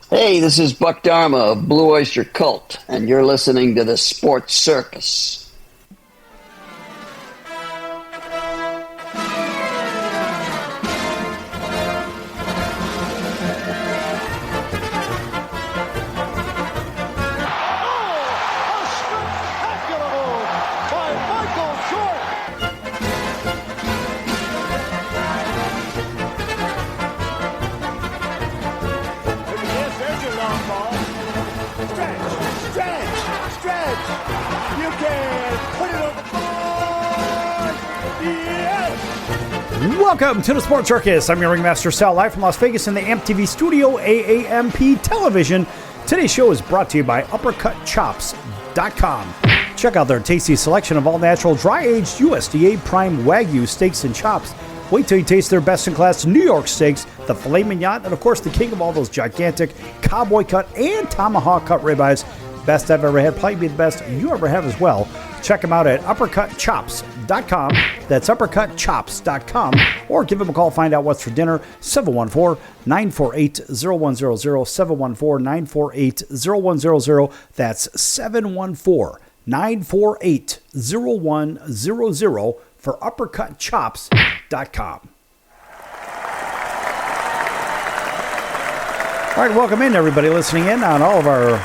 Hey, this is Buck Dharma of Blue Oyster Cult, and you're listening to the Sports Circus. Welcome to the Sports Circus. I'm your ringmaster, Sal, live from Las Vegas in the AMP-TV studio, AAMP Television. Today's show is brought to you by UppercutChops.com. Check out their tasty selection of all-natural, dry-aged USDA prime Wagyu steaks and chops. Wait till you taste their best-in-class New York steaks, the filet mignon, and of course the king of all those gigantic cowboy cut and tomahawk cut ribeyes. Best I've ever had, probably be the best you ever have as well. Check them out at UppercutChops.com. That's UppercutChops.com. Or give them a call, find out what's for dinner. 714-948-0100. 714-948-0100. That's 714-948-0100 for UppercutChops.com. All right, welcome in everybody listening in on all of our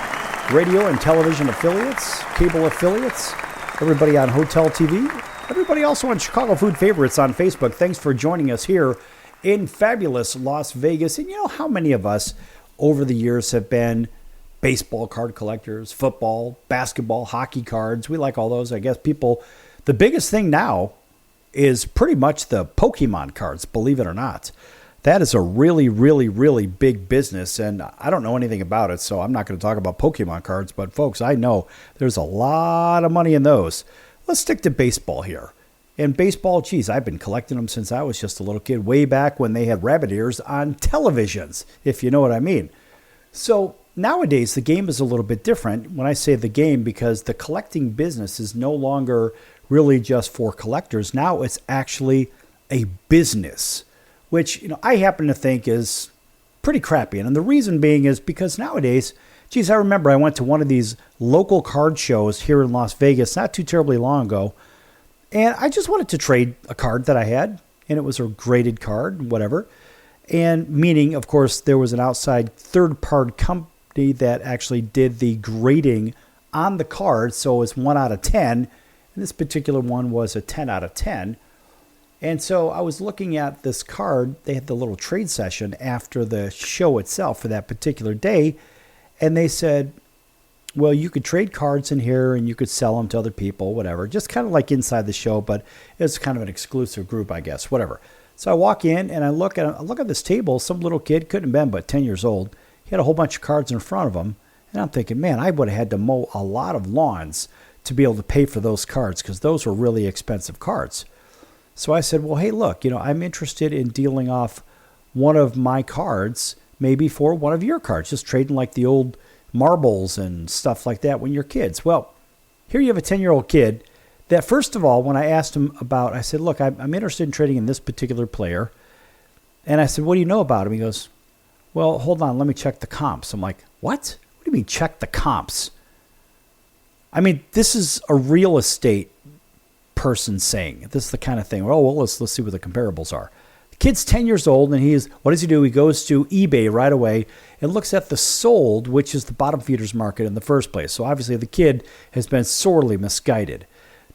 radio and television affiliates, cable affiliates, everybody on Hotel TV, everybody also on Chicago Food Favorites on Facebook. Thanks for joining us here in fabulous Las Vegas. And you know how many of us over the years have been baseball card collectors, football, basketball, hockey cards. We like all those. I guess people, the biggest thing now is pretty much the Pokemon cards, believe it or not. That is a really, really, really big business, and I don't know anything about it, so I'm not going to talk about Pokemon cards, but folks, I know there's a lot of money in those. Let's stick to baseball here. And baseball, geez, I've been collecting them since I was just a little kid, way back when they had rabbit ears on televisions, if you know what I mean. So nowadays, the game is a little bit different when I say the game, because the collecting business is no longer really just for collectors. Now it's actually a business, which, you know, I happen to think is pretty crappy. And the reason being is because nowadays, geez, I remember I went to one of these local card shows here in Las Vegas not too terribly long ago, and I just wanted to trade a card that I had, and it was a graded card, whatever. And meaning, of course, there was an outside third-party company that actually did the grading on the card, so it was 1 out of 10, and this particular one was a 10 out of 10. And so I was looking at this card. They had the little trade session after the show itself for that particular day. And they said, well, you could trade cards in here and you could sell them to other people, whatever. Just kind of like inside the show, but it's kind of an exclusive group, I guess, whatever. So I walk in and I look at this table. Some little kid, couldn't have been but 10 years old. He had a whole bunch of cards in front of him. And I'm thinking, man, I would have had to mow a lot of lawns to be able to pay for those cards, because those were really expensive cards. So I said, well, hey, look, I'm interested in dealing off one of my cards, maybe for one of your cards, just trading like the old marbles and stuff like that when you're kids. Well, here you have a 10-year-old kid that, first of all, when I asked him about, I said, look, I'm interested in trading in this particular player. And I said, what do you know about him? He goes, well, hold on, let me check the comps. I'm like, what? What do you mean check the comps? I mean, this is a real estate person saying this is the kind of thing. Well, let's see what the comparables are. The kid's 10 years old, and what does he do? He goes to eBay right away and looks at the sold, which is the bottom feeders market in the first place. So obviously the kid has been sorely misguided.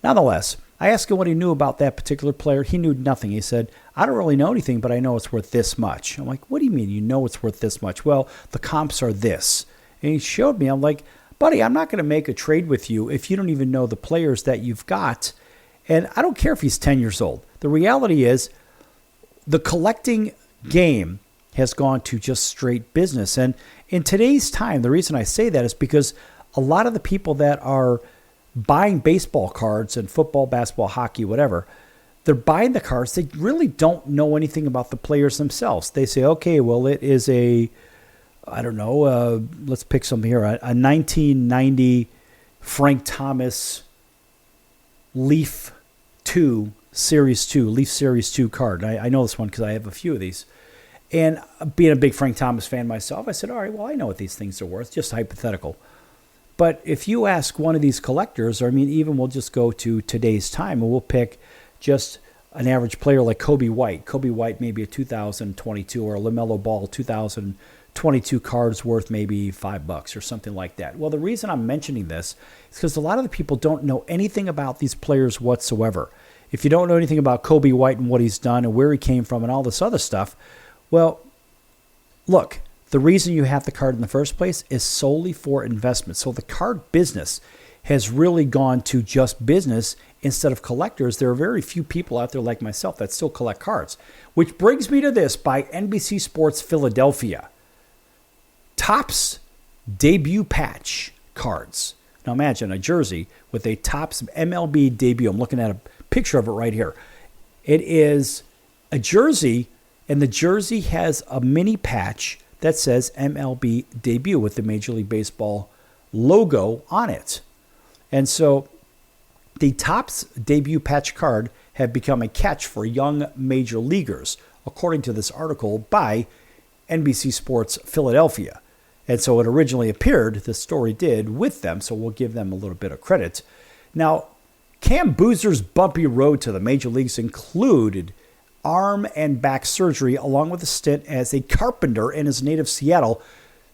Nonetheless, I asked him what he knew about that particular player. He knew nothing. He said, I don't really know anything, but I know it's worth this much. I'm like, what do you mean you know it's worth this much? Well, the comps are this. And he showed me. I'm like, buddy, I'm not going to make a trade with you if you don't even know the players that you've got. And I don't care if he's 10 years old. The reality is the collecting game has gone to just straight business. And in today's time, the reason I say that is because a lot of the people that are buying baseball cards and football, basketball, hockey, whatever, they're buying the cards. They really don't know anything about the players themselves. They say, okay, well, it is let's pick something here, a 1990 Frank Thomas Leaf Series 2 card. I know this one because I have a few of these. And being a big Frank Thomas fan myself, I said, all right, well, I know what these things are worth, just hypothetical. But if you ask one of these collectors, or I mean, even we'll just go to today's time and we'll pick just an average player like Kobe White. Kobe White maybe a 2022 or a LaMelo Ball 2022 cards worth maybe $5 or something like that. Well, the reason I'm mentioning this is because a lot of the people don't know anything about these players whatsoever. If you don't know anything about Kobe White and what he's done and where he came from and all this other stuff, well, look, the reason you have the card in the first place is solely for investment. So the card business has really gone to just business instead of collectors. There are very few people out there like myself that still collect cards. Which brings me to this by NBC Sports Philadelphia. Topps debut patch cards. Now imagine a jersey with a Topps MLB debut. I'm looking at a picture of it right here. It is a jersey, and the jersey has a mini patch that says MLB debut with the Major League Baseball logo on it. And so the Topps debut patch card have become a catch for young major leaguers, according to this article by NBC Sports Philadelphia. And so it originally appeared, the story did, with them, so we'll give them a little bit of credit. Now, Cam Boozer's bumpy road to the major leagues included arm and back surgery, along with a stint as a carpenter in his native Seattle.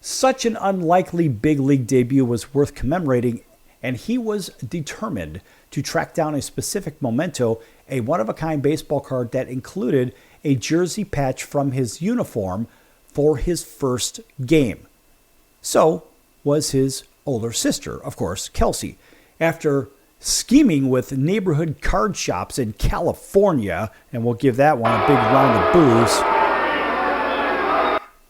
Such an unlikely big league debut was worth commemorating, and he was determined to track down a specific memento, a one-of-a-kind baseball card that included a jersey patch from his uniform for his first game. So was his older sister, of course, Kelsey. After scheming with neighborhood card shops in California, and we'll give that one a big round of boos,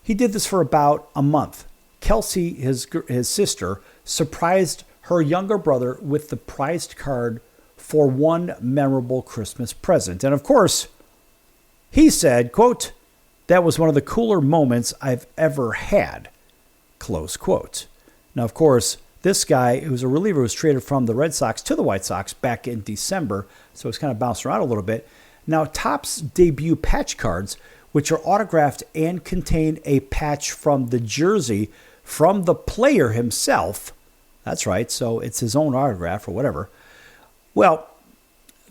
he did this for about a month. Kelsey, his sister, surprised her younger brother with the prized card for one memorable Christmas present. And of course, he said, quote, "That was one of the cooler moments I've ever had," close quote. Now, of course, this guy, who's a reliever, was traded from the Red Sox to the White Sox back in December, so it's kind of bounced around a little bit. Now, Topps debut patch cards, which are autographed and contain a patch from the jersey from the player himself. That's right, so it's his own autograph or whatever. Well,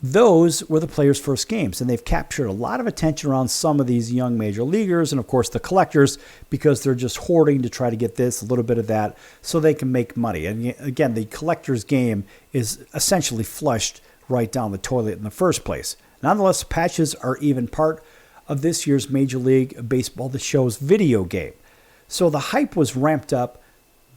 those were the players' first games, and they've captured a lot of attention around some of these young major leaguers and, of course, the collectors, because they're just hoarding to try to get this, a little bit of that, so they can make money. And again, the collector's game is essentially flushed right down the toilet in the first place. Nonetheless, the patches are even part of this year's Major League Baseball The Show's video game. So the hype was ramped up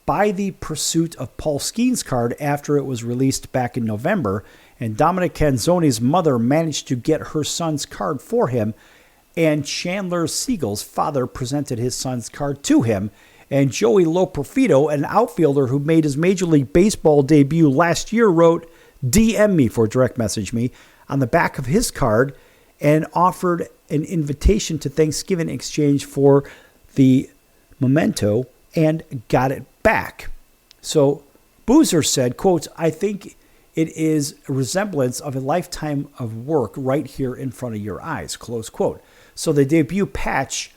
by the pursuit of Paul Skeen's card after it was released back in November, and Dominic Canzone's mother managed to get her son's card for him, and Chandler Siegel's father presented his son's card to him, and Joey Loperfido, an outfielder who made his Major League Baseball debut last year, wrote, "DM me," for direct message me, on the back of his card and offered an invitation to Thanksgiving in exchange for the memento, and got it back. So Boozer said, quote, "I think it is a resemblance of a lifetime of work right here in front of your eyes," close quote. So the debut patch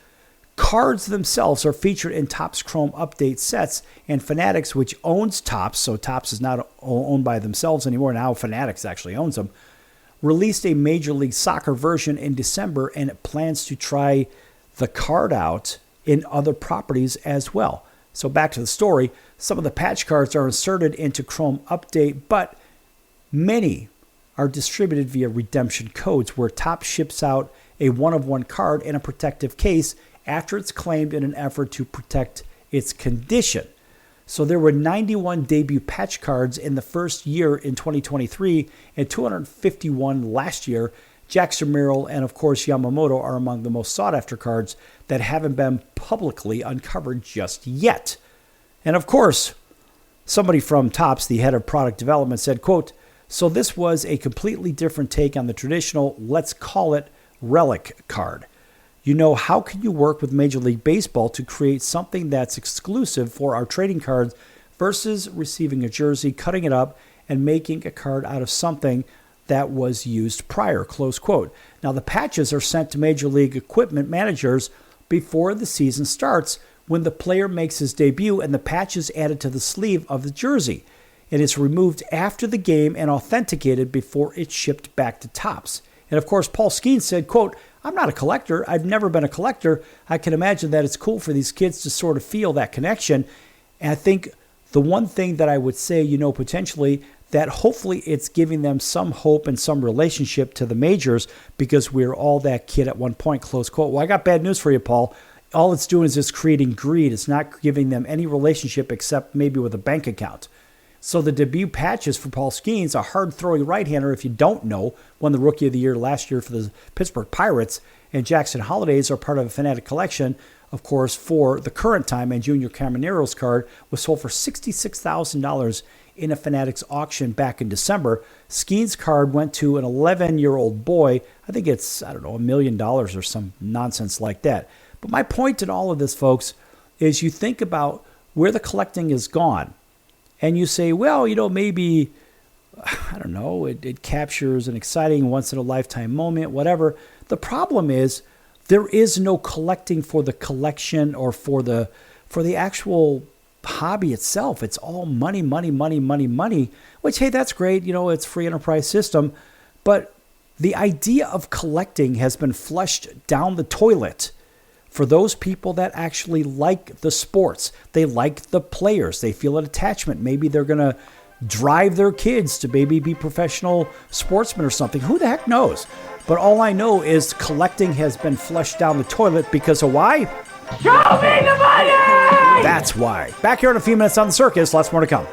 cards themselves are featured in Topps Chrome update sets, and Fanatics, which owns Topps, so Topps is not owned by themselves anymore, now Fanatics actually owns them, released a Major League Soccer version in December, and it plans to try the card out in other properties as well. So back to the story, some of the patch cards are inserted into Chrome Update, but many are distributed via redemption codes, where Topps ships out a one-of-one card in a protective case after it's claimed in an effort to protect its condition. So there were 91 debut patch cards in the first year in 2023 and 251 last year. Jackson Merrill and, of course, Yamamoto are among the most sought-after cards that haven't been publicly uncovered just yet. And, of course, somebody from Topps, the head of product development, said, quote, "So this was a completely different take on the traditional, let's call it, relic card. You know, how can you work with Major League Baseball to create something that's exclusive for our trading cards versus receiving a jersey, cutting it up, and making a card out of something that was used prior," close quote. Now, the patches are sent to Major League equipment managers, before the season starts when the player makes his debut and the patch is added to the sleeve of the jersey. It is removed after the game and authenticated before it's shipped back to Topps. And of course, Paul Skeens said, quote, "I'm not a collector. I've never been a collector. I can imagine that it's cool for these kids to sort of feel that connection." And I think the one thing that I would say, potentially, that hopefully it's giving them some hope and some relationship to the majors because we're all that kid at one point, close quote. Well, I got bad news for you, Paul. All it's doing is just creating greed. It's not giving them any relationship except maybe with a bank account. So the debut patches for Paul Skeens, a hard-throwing right-hander, if you don't know, won the Rookie of the Year last year for the Pittsburgh Pirates, and Jackson Holidays are part of a Fanatic collection, of course, for the current time, and Junior Camanero's card was sold for $66,000 in a Fanatics auction back in December. Skeens' card went to an 11-year-old boy. I think it's, $1 million or some nonsense like that. But my point in all of this, folks, is you think about where the collecting is gone. And you say, well, maybe, it captures an exciting once-in-a-lifetime moment, whatever. The problem is there is no collecting for the collection or for the actual hobby itself. It's all money, money, money, money, money, which, hey, that's great. It's free enterprise system. But the idea of collecting has been flushed down the toilet for those people that actually like the sports. They like the players. They feel an attachment. Maybe they're going to drive their kids to maybe be professional sportsmen or something. Who the heck knows? But all I know is collecting has been flushed down the toilet because of why? Show me the money! That's why. Back here in a few minutes on the circus. Lots more to come.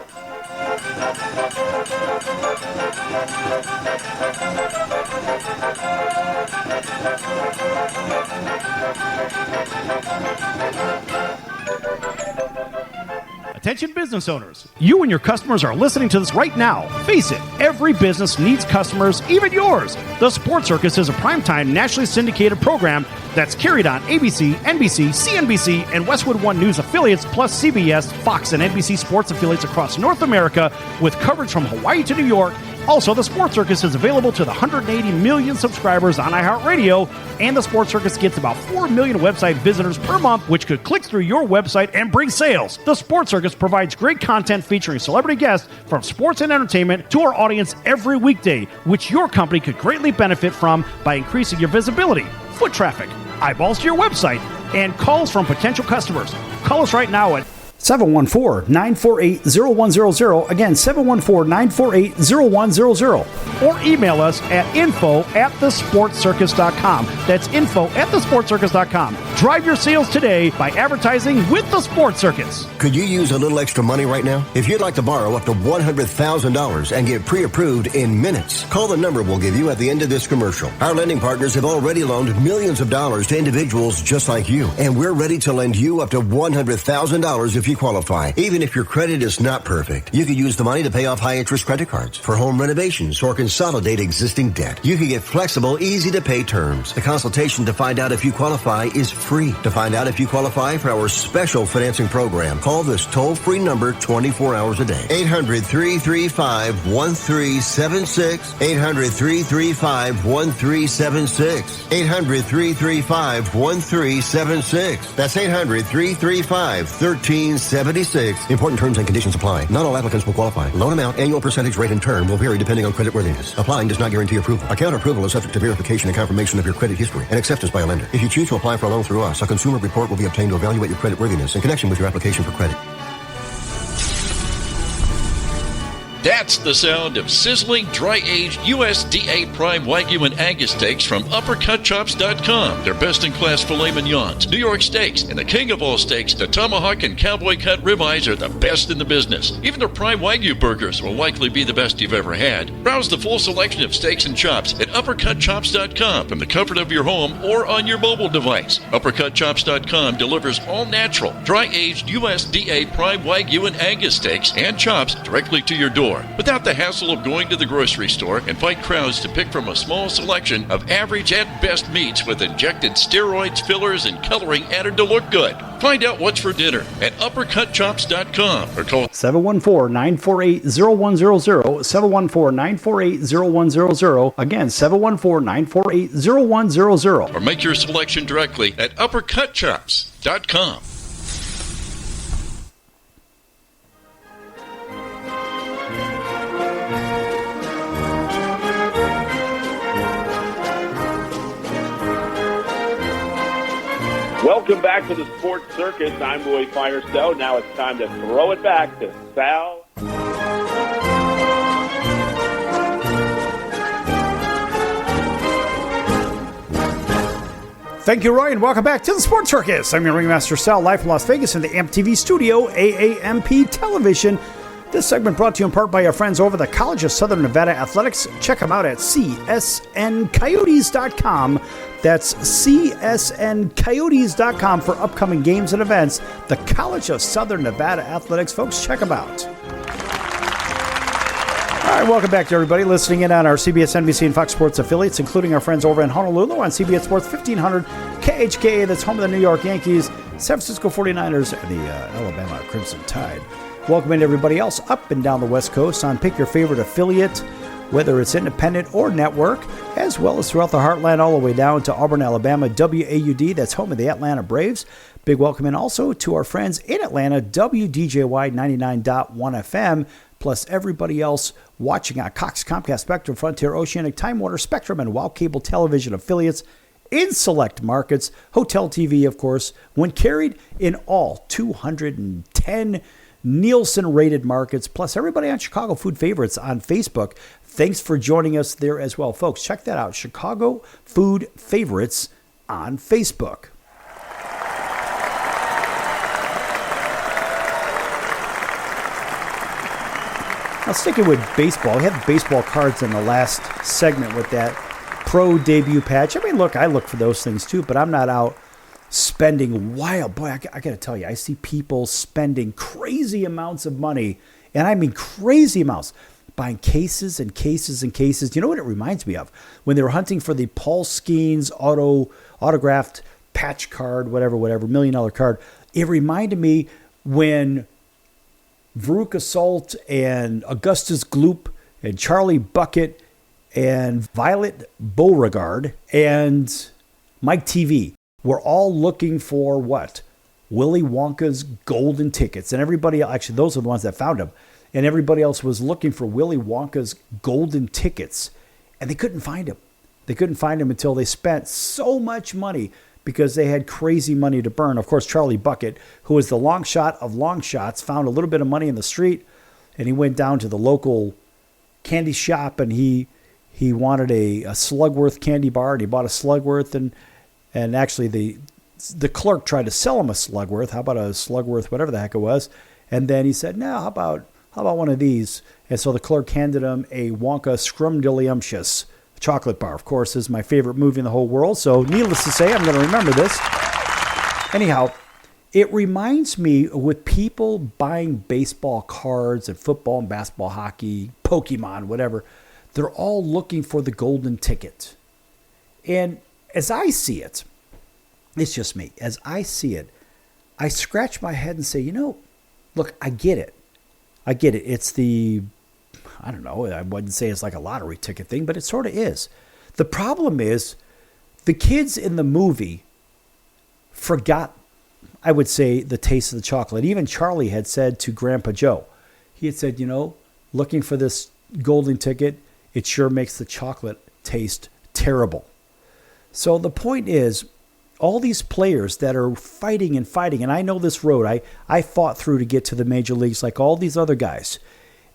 Attention business owners, you and your customers are listening to this right now. Face it, every business needs customers, even yours. The Sports Circus is a primetime nationally syndicated program that's carried on ABC, NBC, CNBC, and Westwood One News affiliates, plus CBS, Fox, and NBC sports affiliates across North America with coverage from Hawaii to New York. Also, the Sports Circus is available to the 180 million subscribers on iHeartRadio, and the Sports Circus gets about 4 million website visitors per month, which could click through your website and bring sales. The Sports Circus provides great content featuring celebrity guests from sports and entertainment to our audience every weekday, which your company could greatly benefit from by increasing your visibility, foot traffic, eyeballs to your website, and calls from potential customers. Call us right now at 714-948-0100. Again, 714-948-0100. Or email us at info@thesportscircus.com. That's info@thesportscircus.com. Drive your sales today by advertising with the Sports Circus. Could you use a little extra money right now? If you'd like to borrow up to $100,000 and get pre-approved in minutes, call the number we'll give you at the end of this commercial. Our lending partners have already loaned millions of dollars to individuals just like you, and we're ready to lend you up to $100,000 if you qualify. Even if your credit is not perfect, you could use the money to pay off high-interest credit cards, for home renovations, or consolidate existing debt. You can get flexible, easy-to-pay terms. The consultation to find out if you qualify is free. To find out if you qualify for our special financing program, call this toll-free number 24 hours a day. 800-335-1376. 800-335-1376. 800-335-1376. That's 800-335-1376. Important terms and conditions apply. Not all applicants will qualify. Loan amount, annual percentage rate, and term will vary depending on creditworthiness. Applying does not guarantee approval. Account approval is subject to verification and confirmation of your credit history and acceptance by a lender. If you choose to apply for a loan through us, a consumer report will be obtained to evaluate your creditworthiness in connection with your application for credit. That's the sound of sizzling, dry-aged USDA Prime Wagyu and Angus steaks from UppercutChops.com. Their best-in-class filet mignons, New York steaks, and the king of all steaks, the tomahawk and cowboy cut ribeyes are the best in the business. Even their Prime Wagyu burgers will likely be the best you've ever had. Browse the full selection of steaks and chops at UppercutChops.com from the comfort of your home or on your mobile device. UppercutChops.com delivers all-natural, dry-aged USDA Prime Wagyu and Angus steaks and chops directly to your door. store without the hassle of going to the grocery store and fight crowds to pick from a small selection of average at best meats with injected steroids, fillers, and coloring added to look good. Find out what's for dinner at uppercutchops.com or call 714-948-0100, 714-948-0100, again, 714-948-0100. or make your selection directly at uppercutchops.com. Welcome back to the Sports Circus. I'm Louis Firestone. Now it's time to throw it back to Sal. Thank you, Roy, and welcome back to the Sports Circus. I'm your ringmaster, Sal, live from Las Vegas in the AMP TV studio, AAMP Television. This segment brought to you in part by our friends over the College of Southern Nevada Athletics. Check them out at csncoyotes.com. That's csncoyotes.com for upcoming games and events. The College of Southern Nevada Athletics, folks, check them out. All right, welcome back to everybody listening in on our CBS, NBC, and Fox Sports affiliates, including our friends over in Honolulu on CBS Sports 1500 KHKA, that's home of the New York Yankees, San Francisco 49ers, and the Alabama Crimson Tide. Welcome in everybody else up and down the West Coast on Pick Your Favorite Affiliate, whether it's independent or network, as well as throughout the heartland all the way down to Auburn, Alabama, WAUD, that's home of the Atlanta Braves. Big welcome in also to our friends in Atlanta, WDJY 99.1 FM, plus everybody else watching on Cox, Comcast, Spectrum, Frontier, Oceanic, Time Warner, Spectrum, and Wow Cable Television affiliates in select markets. Hotel TV, of course, when carried in all 210 Nielsen-rated markets, plus everybody on Chicago Food Favorites on Facebook. Thanks for joining us there as well. Folks, check that out, Chicago Food Favorites on Facebook. Now, sticking with baseball, we had baseball cards in the last segment with that pro debut patch. I mean, look, I look for those things too, but I'm not out spending wild. Boy, I got to tell you, I see people spending crazy amounts of money, and I mean crazy amounts, buying cases and cases and cases. You know what it reminds me of? When they were hunting for the Paul Skeens autographed patch card, whatever, $1 million card. It reminded me when Veruca Salt and Augustus Gloop and Charlie Bucket and Violet Beauregard and Mike TV were all looking for what? Willy Wonka's golden tickets. And everybody, actually, those are the ones that found them. And everybody else was looking for Willy Wonka's golden tickets. And they couldn't find them. They couldn't find them until they spent so much money because they had crazy money to burn. Of course, Charlie Bucket, who was the long shot of long shots, found a little bit of money in the street. And he went down to the local candy shop and he wanted a Slugworth candy bar. And he bought a Slugworth and actually, the clerk tried to sell him a Slugworth. How about a Slugworth, whatever the heck it was? And then he said, "No, how about one of these?" And so the clerk handed him a Wonka Scrumdiddlyumptious chocolate bar. Of course, this is my favorite movie in the whole world. So needless to say, I'm going to remember this. Anyhow, it reminds me with people buying baseball cards and football and basketball, hockey, Pokemon, whatever, they're all looking for the golden ticket. And as I see it, it's just me. As I see it, I scratch my head and say, look, I get it. It's the, I don't know, I wouldn't say it's like a lottery ticket thing, but it sort of is. The problem is the kids in the movie forgot, I would say, the taste of the chocolate. Even Charlie had said to Grandpa Joe, he had said, looking for this golden ticket, it sure makes the chocolate taste terrible. So the point is, all these players that are fighting, and I know this road, I fought through to get to the major leagues like all these other guys.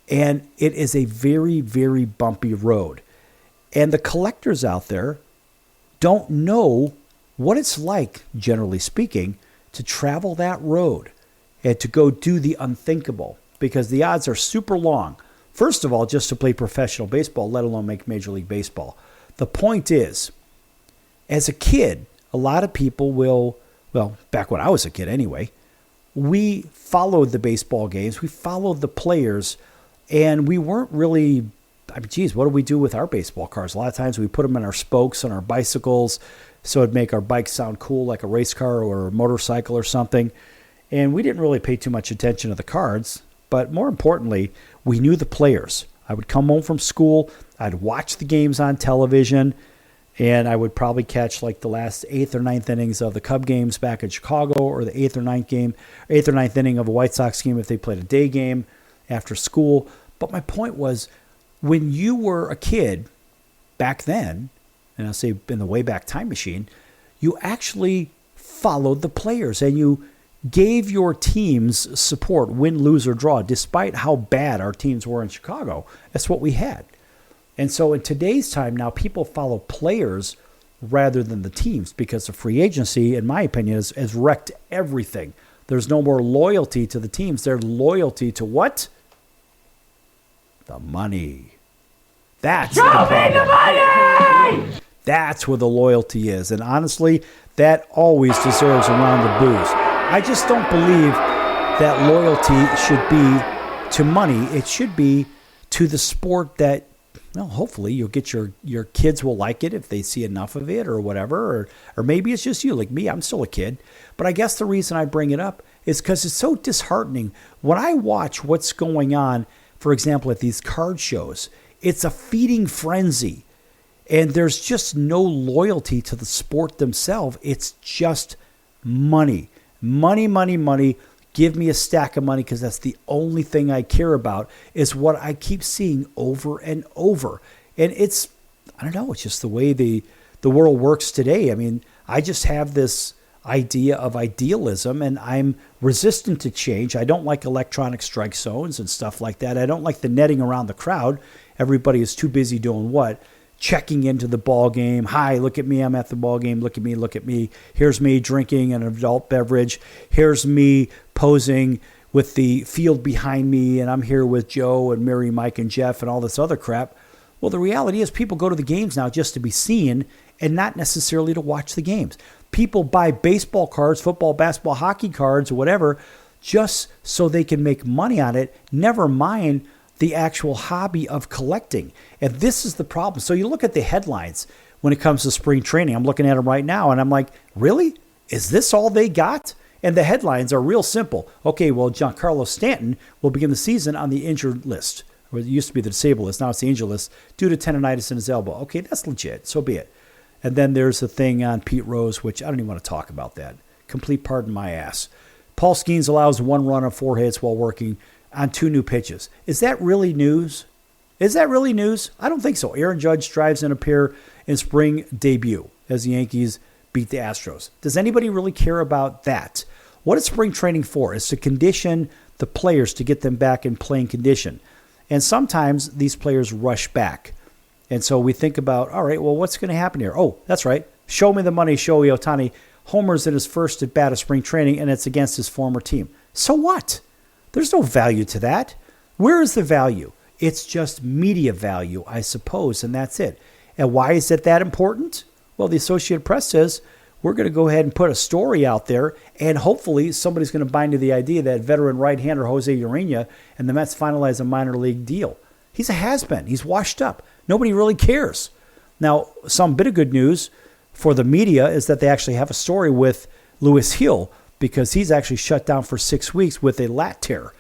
And it is a very, very bumpy road. And the collectors out there don't know what it's like, generally speaking, to travel that road and to go do the unthinkable because the odds are super long. First of all, just to play professional baseball, let alone make Major League Baseball. The point is, as a kid, a lot of people will, well, back when I was a kid anyway, we followed the baseball games. We followed the players. And we weren't really, geez, what do we do with our baseball cards? A lot of times we put them in our spokes on our bicycles, so it'd make our bike sound cool like a race car or a motorcycle or something. And we didn't really pay too much attention to the cards. But more importantly, we knew the players. I would come home from school, I'd watch the games on television, and I would probably catch like the last 8th or 9th innings of the Cub games back in Chicago, or the 8th or 9th inning of a White Sox game if they played a day game after school. But my point was, when you were a kid back then, and I'll say in the Wayback Time Machine, you actually followed the players and you gave your teams support, win, lose, or draw, despite how bad our teams were in Chicago. That's what we had. And so in today's time now, people follow players rather than the teams because the free agency, in my opinion, has wrecked everything. There's no more loyalty to the teams. There's loyalty to what? The money. That's the problem. The money! That's where the loyalty is. And honestly, that always deserves a round of boos. I just don't believe that loyalty should be to money. It should be to the sport that, well, hopefully you'll get your kids will like it if they see enough of it or whatever. Or maybe it's just you. Like me, I'm still a kid. But I guess the reason I bring it up is because it's so disheartening. When I watch what's going on, for example, at these card shows, it's a feeding frenzy. And there's just no loyalty to the sport themselves. It's just money. Money, money, money. Give me a stack of money because that's the only thing I care about is what I keep seeing over and over. And it's, I don't know, it's just the way the world works today. I mean, I just have this idea of idealism and I'm resistant to change. I don't like electronic strike zones and stuff like that. I don't like the netting around the crowd. Everybody is too busy doing what? Checking into the ball game. Hi, look at me. I'm at the ball game. Look at me. Look at me. Here's me drinking an adult beverage. Here's me posing with the field behind me. And I'm here with Joe and Mary, Mike, and Jeff and all this other crap. Well, the reality is people go to the games now just to be seen and not necessarily to watch the games. People buy baseball cards, football, basketball, hockey cards, or whatever, just so they can make money on it. Never mind the actual hobby of collecting. And this is the problem. So you look at the headlines when it comes to spring training. I'm looking at them right now, and I'm like, really? Is this all they got? And the headlines are real simple. Okay, well, Giancarlo Stanton will begin the season on the injured list. Or it used to be the disabled list. Now it's the injured list due to tendonitis in his elbow. Okay, that's legit. So be it. And then there's a thing on Pete Rose, which I don't even want to talk about that. Complete pardon my ass. Paul Skeens allows 1 run on 4 hits while working on 2 new pitches. Is that really news? Is that really news? I don't think so. Aaron Judge drives in a pair in spring debut as the Yankees beat the Astros. Does anybody really care about that? What is spring training for? It's to condition the players to get them back in playing condition. And sometimes these players rush back. And so we think about, all right, well, what's going to happen here? Oh, that's right. Show me the money, Shohei Ohtani homers in his first at bat of spring training, and it's against his former team. So what? There's no value to that. Where is the value? It's just media value, I suppose, and that's it. And why is it that important? Well, the Associated Press says we're going to go ahead and put a story out there, and hopefully somebody's going to buy into the idea that veteran right-hander Jose Urena and the Mets finalize a minor league deal. He's a has-been. He's washed up. Nobody really cares. Now, some bit of good news for the media is that they actually have a story with Lewis Hill because he's actually shut down for 6 weeks with a lat tear.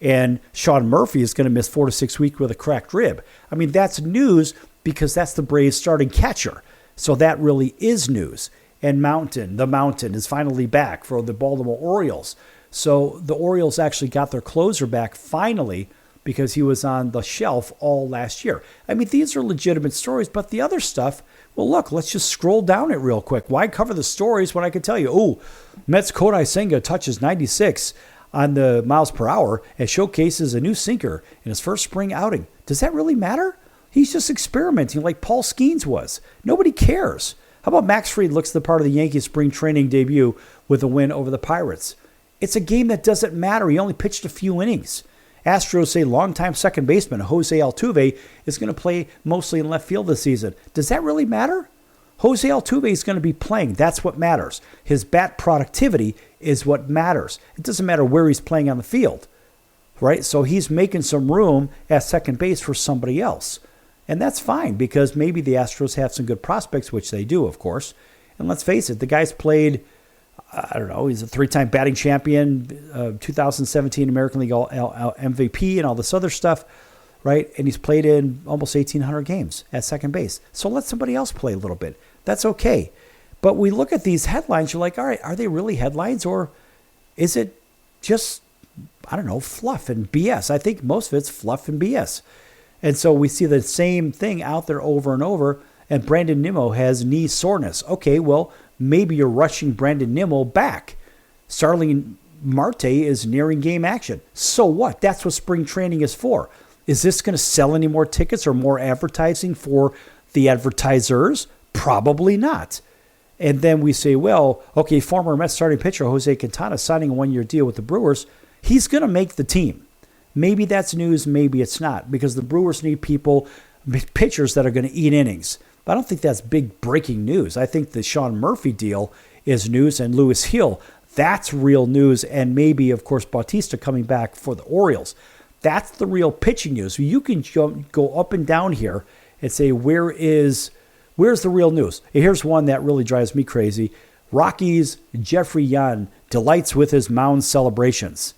And Sean Murphy is going to miss 4 to 6 weeks with a cracked rib. I mean, that's news because that's the Braves starting catcher. So that really is news. And the Mountain is finally back for the Baltimore Orioles. So the Orioles actually got their closer back finally because he was on the shelf all last year. I mean, these are legitimate stories, but the other stuff, well, look, let's just scroll down it real quick. Why cover the stories when I can tell you, Mets Kodai Senga touches 96 on the miles per hour and showcases a new sinker in his first spring outing. Does that really matter? He's just experimenting like Paul Skeens was. Nobody cares. How about Max Fried looks the part of the Yankees spring training debut with a win over the Pirates? It's a game that doesn't matter. He only pitched a few innings. Astros say longtime second baseman Jose Altuve is going to play mostly in left field this season. Does that really matter? Jose Altuve is going to be playing. That's what matters. His bat productivity is what matters. It doesn't matter where he's playing on the field. right? So he's making some room at second base for somebody else. And that's fine because maybe the Astros have some good prospects, which they do, of course. And let's face it, the guy's played, I don't know, he's a 3-time batting champion, 2017 American League MVP and all this other stuff, right? And he's played in almost 1,800 games at second base. So let somebody else play a little bit. That's okay. But we look at these headlines, you're like, all right, are they really headlines or is it just, I don't know, fluff and BS? I think most of it's fluff and BS. And so we see the same thing out there over and over. And Brandon Nimmo has knee soreness. Okay, well, maybe you're rushing Brandon Nimmo back. Starling Marte is nearing game action. So what? That's what spring training is for. Is this going to sell any more tickets or more advertising for the advertisers? Probably not. And then we say, well, okay, former Mets starting pitcher Jose Quintana signing a 1-year deal with the Brewers. He's going to make the team. Maybe that's news, maybe it's not, because the Brewers need pitchers that are going to eat innings. But I don't think that's big breaking news. I think the Sean Murphy deal is news, and Lewis Hill, that's real news, and maybe, of course, Bautista coming back for the Orioles. That's the real pitching news. You can go up and down here and say, where's the real news? Here's one that really drives me crazy. Rockies' Jeffrey Yan delights with his mound celebrations.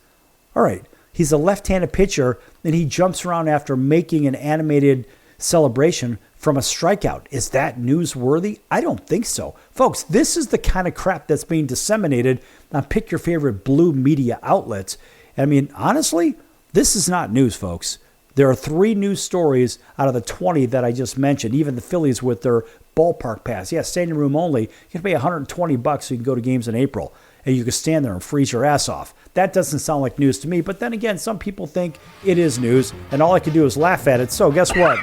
All right, he's a left-handed pitcher, and he jumps around after making an animated celebration from a strikeout. Is that newsworthy? I don't think so. Folks, this is the kind of crap that's being disseminated on pick your favorite blue media outlets. I mean, honestly, this is not news, folks. There are 3 news stories out of the 20 that I just mentioned, even the Phillies with their ballpark pass. Yeah, standing room only. You can pay $120 so you can go to games in April, and you can stand there and freeze your ass off. That doesn't sound like news to me, but then again, some people think it is news, and all I can do is laugh at it. So guess what?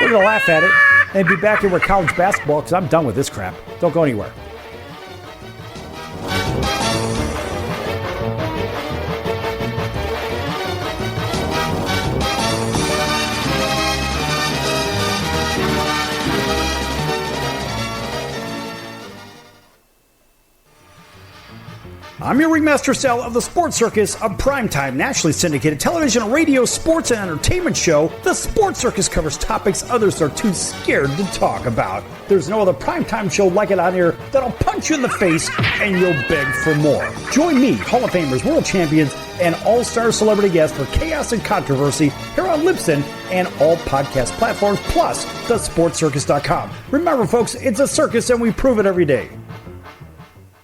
We're going to laugh at it and be back here with college basketball because I'm done with this crap. Don't go anywhere. I'm your ringmaster Sal of the Sports Circus, a primetime nationally syndicated television, radio, sports, and entertainment show. The Sports Circus covers topics others are too scared to talk about. There's no other primetime show like it out here that'll punch you in the face and you'll beg for more. Join me, Hall of Famers, world champions, and all-star celebrity guests for chaos and controversy here on Libsyn and all podcast platforms, plus thesportscircus.com. Remember, folks, it's a circus and we prove it every day.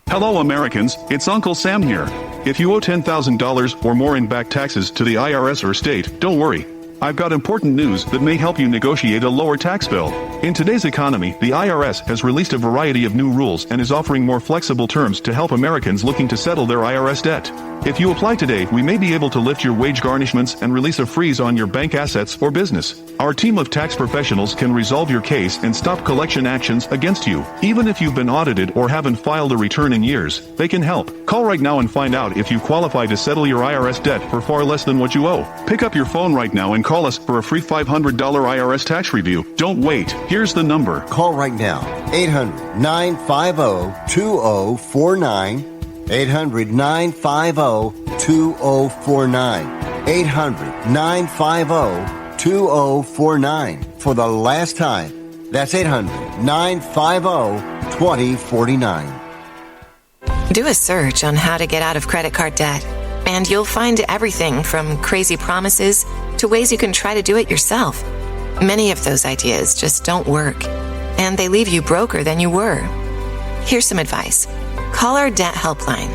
Hello Americans, it's Uncle Sam here. If you owe $10,000 or more in back taxes to the IRS or state, don't worry. I've got important news that may help you negotiate a lower tax bill. In today's economy, the IRS has released a variety of new rules and is offering more flexible terms to help Americans looking to settle their IRS debt. If you apply today, we may be able to lift your wage garnishments and release a freeze on your bank assets or business. Our team of tax professionals can resolve your case and stop collection actions against you. Even if you've been audited or haven't filed a return in years, they can help. Call right now and find out if you qualify to settle your IRS debt for far less than what you owe. Pick up your phone right now and call us for a free $500 IRS tax review. Don't wait. Here's the number. Call right now. 800-950-2049. 800-950-2049. 800-950-2049. For the last time, that's 800-950-2049. Do a search on how to get out of credit card debt, and you'll find everything from crazy promises to ways you can try to do it yourself. Many of those ideas just don't work, and they leave you broker than you were. Here's some advice. Call our debt helpline.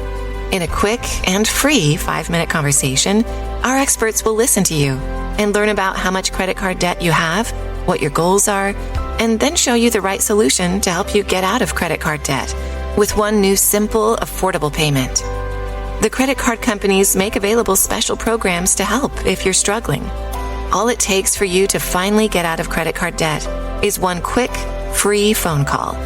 In a quick and free 5-minute conversation, our experts will listen to you and learn about how much credit card debt you have, what your goals are, and then show you the right solution to help you get out of credit card debt with one new simple, affordable payment. The credit card companies make available special programs to help if you're struggling. All it takes for you to finally get out of credit card debt is one quick, free phone call.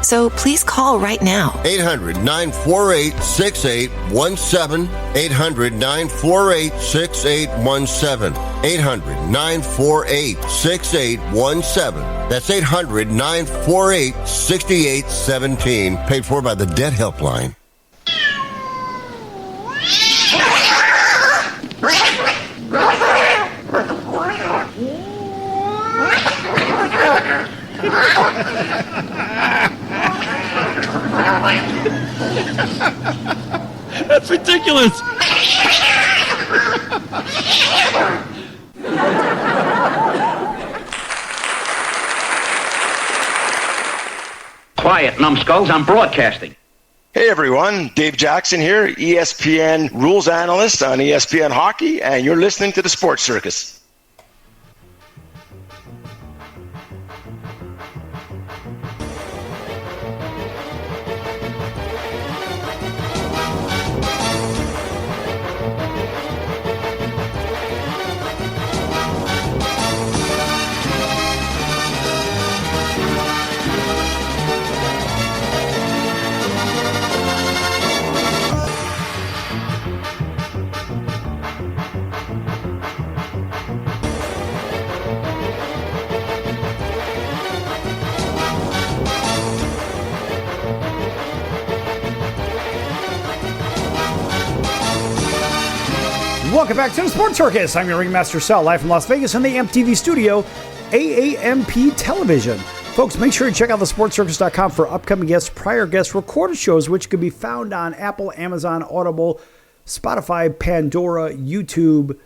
So please call right now. 800-948-6817. 800-948-6817. 800-948-6817. That's 800-948-6817. Paid for by the Debt Helpline. ridiculous. Quiet, numbskulls, I'm broadcasting. Hey everyone, Dave Jackson here, ESPN rules analyst on ESPN Hockey, and you're listening to the Sports Circus. Welcome back to the Sports Circus. I'm your ringmaster Sal, live from Las Vegas in the MTV studio, AAMP Television. Folks, make sure you check out thesportscircus.com for upcoming guests, prior guests, recorded shows, which can be found on Apple, Amazon, Audible, Spotify, Pandora, YouTube,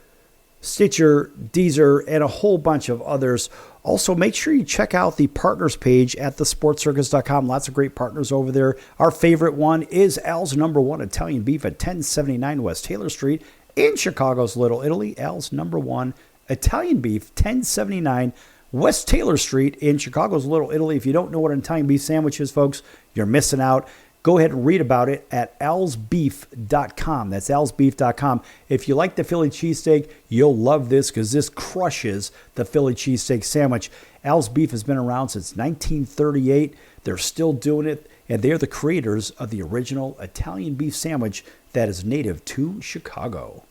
Stitcher, Deezer, and a whole bunch of others. Also, make sure you check out the partners page at thesportscircus.com. Lots of great partners over there. Our favorite one is Al's Number One Italian Beef at 1079 West Taylor Street in Chicago's Little Italy. Al's Number One Italian Beef, 1079 West Taylor Street in Chicago's Little Italy. If you don't know what an Italian beef sandwich is, folks, you're missing out. Go ahead and read about it at alsbeef.com. That's alsbeef.com. If you like the Philly cheesesteak, you'll love this because this crushes the Philly cheesesteak sandwich. Al's Beef has been around since 1938. They're still doing it, and they're the creators of the original Italian beef sandwich that is native to Chicago.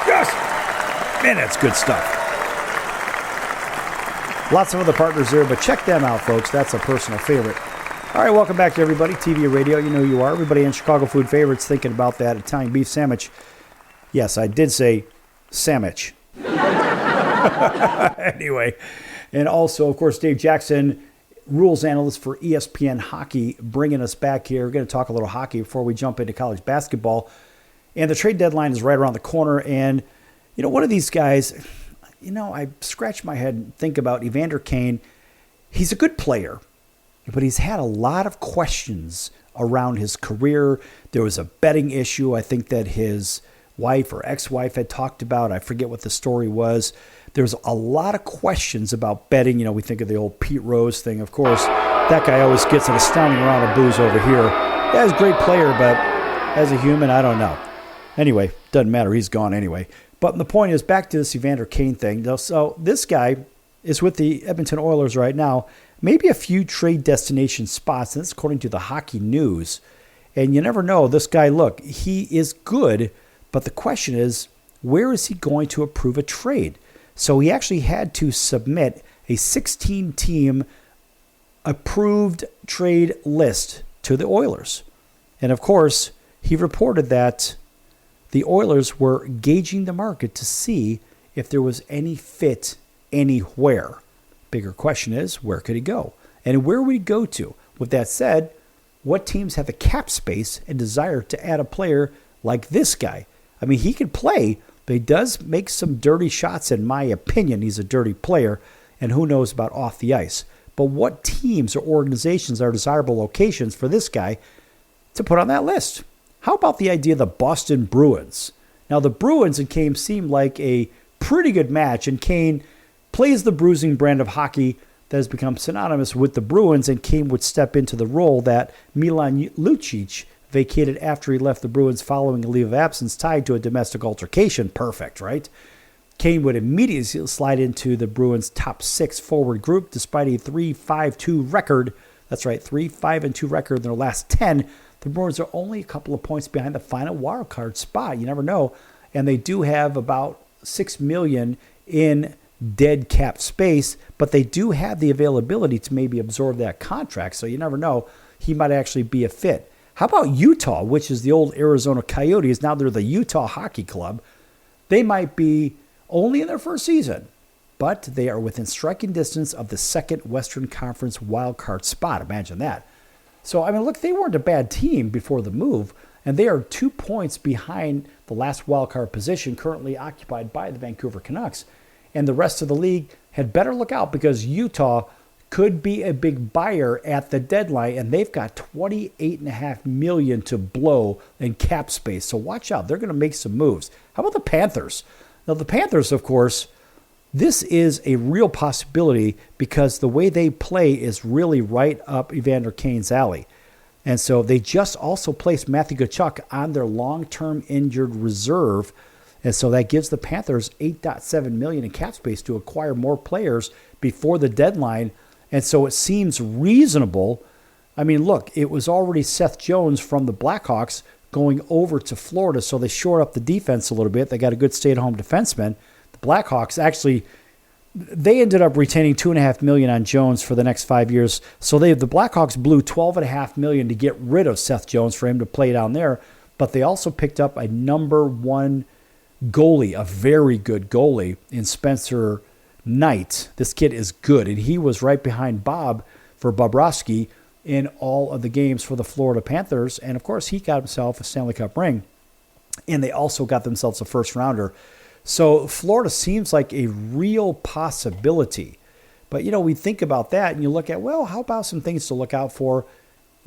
Yes! Man, that's good stuff. Lots of other partners there, but check them out, folks. That's a personal favorite. All right, welcome back to everybody. TV or radio, you know who you are. Everybody in Chicago Food Favorites thinking about that Italian beef sandwich. Yes, I did say sandwich. Anyway, and also, of course, Dave Jackson, rules analyst for ESPN Hockey, bringing us back here. We're going to talk a little hockey before we jump into college basketball. And the trade deadline is right around the corner. And, you know, one of these guys, you know, I scratch my head and think about Evander Kane. He's a good player, but he's had a lot of questions around his career. There was a betting issue, I think, that his wife or ex-wife had talked about. I forget what the story was. There's a lot of questions about betting. You know, we think of the old Pete Rose thing. Of course, that guy always gets an astounding amount of booze over here. Yeah, he's a great player, but as a human, I don't know. Anyway, doesn't matter. He's gone anyway. But the point is, back to this Evander Kane thing. So this guy is with the Edmonton Oilers right now. Maybe a few trade destination spots, and that's according to the Hockey News. And you never know. This guy, look, he is good, but the question is, where is he going to approve a trade? So he actually had to submit a 16-team approved trade list to the Oilers. And of course, he reported that the Oilers were gauging the market to see if there was any fit anywhere. Bigger question is, where could he go? And where would he go to? With that said, what teams have the cap space and desire to add a player like this guy? I mean, he could play, but he does make some dirty shots. In my opinion, he's a dirty player, and who knows about off the ice. But what teams or organizations are desirable locations for this guy to put on that list? How about the idea of the Boston Bruins? Now, the Bruins and Kane seem like a pretty good match, and Kane plays the bruising brand of hockey that has become synonymous with the Bruins, and Kane would step into the role that Milan Lucic vacated after he left the Bruins following a leave of absence tied to a domestic altercation. Perfect, right? Kane would immediately slide into the Bruins' top six forward group despite a 3-5-2 record. That's right, 3-5-2 record in their last 10. The Bruins are only a couple of points behind the final wild card spot. You never know. And they do have about $6 million in dead cap space, but they do have the availability to maybe absorb that contract. So you never know. He might actually be a fit. How about Utah, which is the old Arizona Coyotes? Now they're the Utah Hockey Club. They might be only in their first season, but they are within striking distance of the second Western Conference wild card spot. Imagine that. So, I mean, look, they weren't a bad team before the move. and they are 2 points behind the last wild card position currently occupied by the Vancouver Canucks. And the rest of the league had better look out because Utah could be a big buyer at the deadline, and they've got $28.5 million to blow in cap space. So watch out. They're going to make some moves. How about the Panthers? Now, the Panthers, of course, this is a real possibility because the way they play is really right up Evander Kane's alley. And so they just also placed Matthew Tkachuk on their long-term injured reserve. And so that gives the Panthers $8.7 million in cap space to acquire more players before the deadline. And so it seems reasonable. I mean, look, it was already Seth Jones from the Blackhawks going over to Florida, so they shored up the defense a little bit. They got a good stay-at-home defenseman. The Blackhawks actually, they ended up retaining $2.5 million on Jones for the next 5 years. So the Blackhawks blew $12.5 million to get rid of Seth Jones for him to play down there. But they also picked up a number one goalie, a very good goalie in Spencer Knight. This kid is good, and he was right behind Bob for Bobrovsky in all of the games for the Florida Panthers. And, of course, he got himself a Stanley Cup ring, and they also got themselves a first-rounder. So Florida seems like a real possibility. But, we think about that, and you look at, well, how about some things to look out for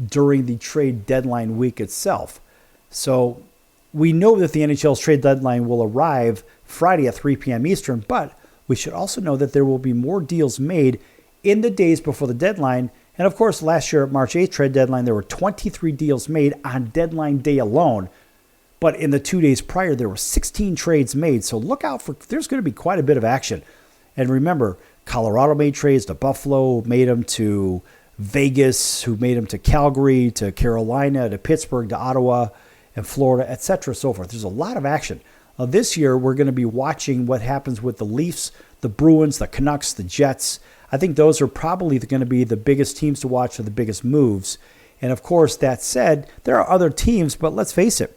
during the trade deadline week itself? So we know that the NHL's trade deadline will arrive Friday at 3 p.m. Eastern, but we should also know that there will be more deals made in the days before the deadline. And of course, last year at March 8th trade deadline, there were 23 deals made on deadline day alone. But in the 2 days prior, there were 16 trades made. So look out for, there's going to be quite a bit of action. And remember, Colorado made trades to Buffalo, made them to Vegas, who made them to Calgary, to Carolina, to Pittsburgh, to Ottawa, and Florida, etc., so forth. There's a lot of action. This year, we're going to be watching what happens with the Leafs, the Bruins, the Canucks, the Jets. I think those are probably going to be the biggest teams to watch for the biggest moves. And of course, that said, there are other teams, but let's face it,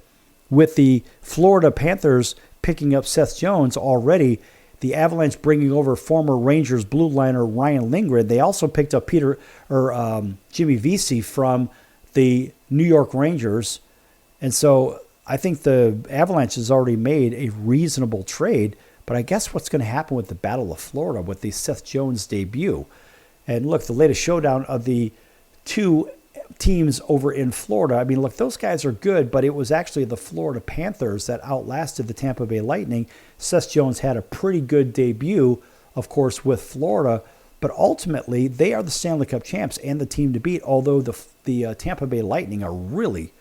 with the Florida Panthers picking up Seth Jones already, the Avalanche bringing over former Rangers blue liner Ryan Lindgren, they also picked up Jimmy Vesey from the New York Rangers. And so I think the Avalanche has already made a reasonable trade, but I guess what's going to happen with the Battle of Florida with the Seth Jones debut? And look, the latest showdown of the two teams over in Florida, I mean, look, those guys are good, but it was actually the Florida Panthers that outlasted the Tampa Bay Lightning. Seth Jones had a pretty good debut, of course, with Florida, but ultimately they are the Stanley Cup champs and the team to beat, although the Tampa Bay Lightning are really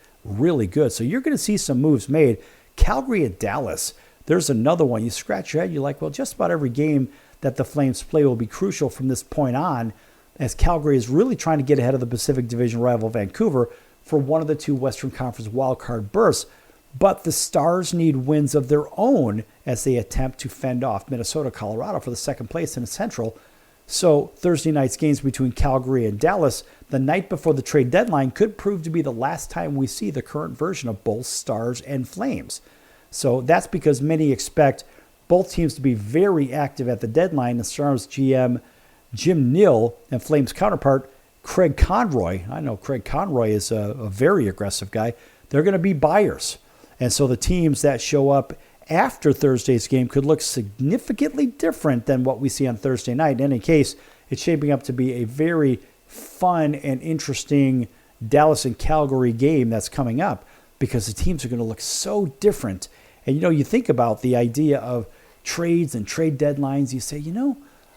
good. So you're going to see some moves made. Calgary at Dallas, there's another one. You scratch your head, you're like, well, just about every game that the Flames play will be crucial from this point on, as Calgary is really trying to get ahead of the Pacific Division rival Vancouver for one of the two Western Conference wildcard berths. But the Stars need wins of their own as they attempt to fend off Minnesota, Colorado for the second place in the Central. So Thursday night's games between Calgary and Dallas, the night before the trade deadline, could prove to be the last time we see the current version of both Stars and Flames. So that's because many expect both teams to be very active at the deadline. The Stars GM Jim Nill and Flames counterpart Craig Conroy, I know Craig Conroy is a very aggressive guy, they're going to be buyers. And so the teams that show up after Thursday's game could look significantly different than what we see on Thursday night. In any case, it's shaping up to be a very fun and interesting Dallas and Calgary game that's coming up because the teams are going to look so different. And, you think about the idea of trades and trade deadlines. You say,